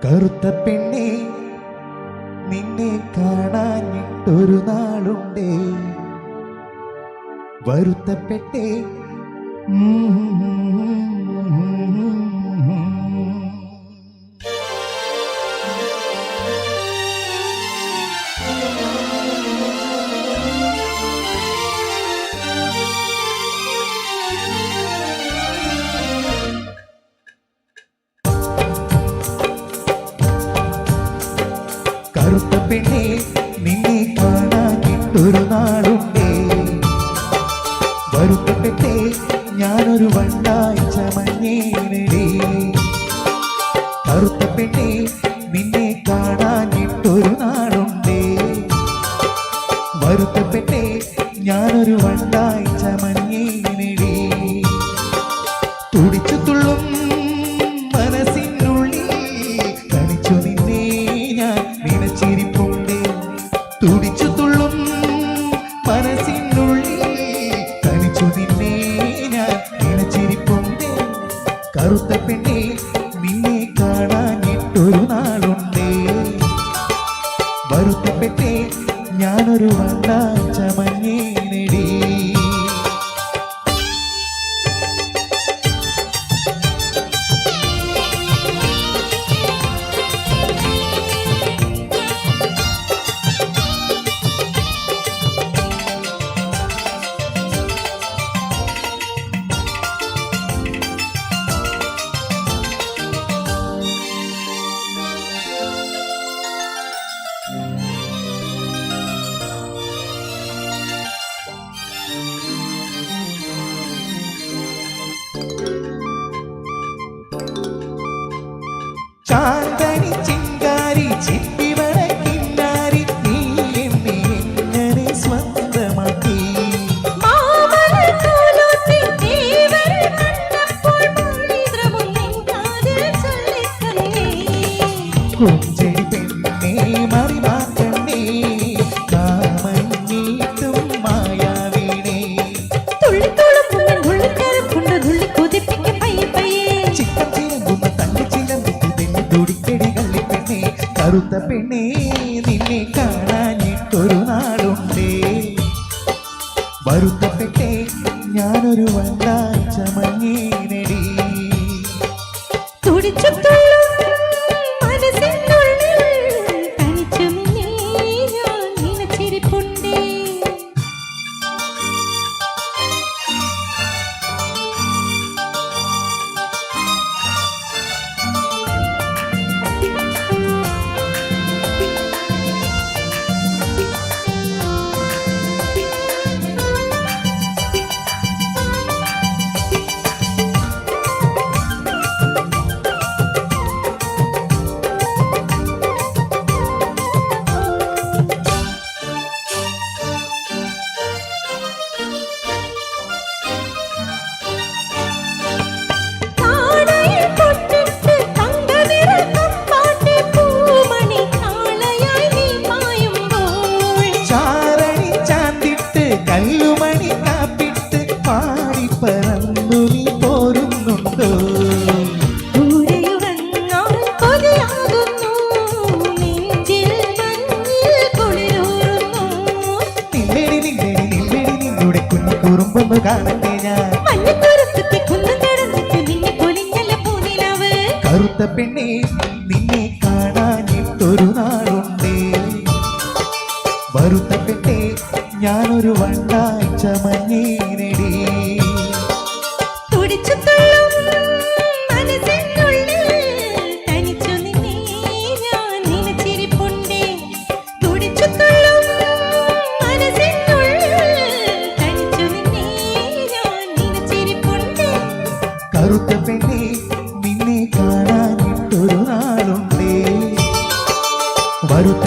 കറുത്ത പെണ്ണേ നിന്നെ കാണാഞ്ഞിട്ടൊരു നാളുണ്ടേ വരുത്തപ്പെട്ടേ കറുത്ത പെണ്ണേ നിന്നെ കാണാഞ്ഞിട്ടൊരു നാളുണ്ടേ വരുത്തപ്പെട്ടേ ഞാനൊരു വണ്ടാഴ്ച മഞ്ഞേനടേ കറുത്ത പെണ്ണേ നിന്നെ കാണാഞ്ഞിട്ടൊരു നാളുണ്ടേ വരുത്തപ്പെട്ടേ ഞാനൊരു വണ്ടാഴ്ച മഞ്ഞേനടേ തുടിച്ചു തുള്ളും മനസ്സിനുള്ളിൽ തനിച്ചു നിന്നെ ഞാൻ നിനച്ചിരിപ്പുണ്ട് തുടിച്ചു തുള്ളും മനസ്സിനുള്ളിൽ തനിച്ചു നിന്നെ ഞാൻ നിനച്ചിരിപ്പുണ്ട് കറുത്ത പെണ്ണേ നിന്നെ കാണാഞ്ഞിട്ടൊരു നാളുണ്ടേ വരുത്തപ്പെട്ടേ ഞാനൊരു വണ്ടാഴ്ച മഞ്ഞേനടേ ചാന്തനി ചിങ്കാരി ചിപ്പിവള കിന്നാരി നീ എന്നെ എങ്ങനെ സ്വന്തമാക്കി കൊഞ്ചടി പെണ്ണേ മറിമാക്കണ്ണേ കാമഞ്ഞീട്ടും മായാവീണേ ചിക്കൻ ചിലമ്പുന്ന തള്ളി ചിലമ്പിട്ട് തന്നെ തുടിക്കടി കള്ളിപ്പെണ്ണേ കറുത്ത പെണ്ണേ നിന്നെ കാണാഞ്ഞിട്ടൊരു നാളുണ്ടേ വരുത്തപ്പെട്ടേ ഞാനൊരു വണ്ടാഴ്ച മഞ്ഞേനടി കല്ലുമണി കാപ്പിട്ട് പാടിപ്പറന്നു നീ പോരുന്നുണ്ടോ നില്ലടി നില്ലടി നില്ലടി നിന്നുടെ കുഞ്ഞു കുറുമ്പൊന്നു കാണട്ടെ ഞാൻ കറുത്ത പെണ്ണേ നിന്നെ കാണാഞ്ഞിട്ടൊരു നാളുണ്ടേ വരുത്തപ്പെട്ടേ ഞാനൊരു വണ്ടാഴ്ച മഞ്ഞേനടി കറുത്ത പെണ്ണേ നിന്നെ കാണാഞ്ഞിട്ടൊരു നാളുണ്ടേ വരുത്ത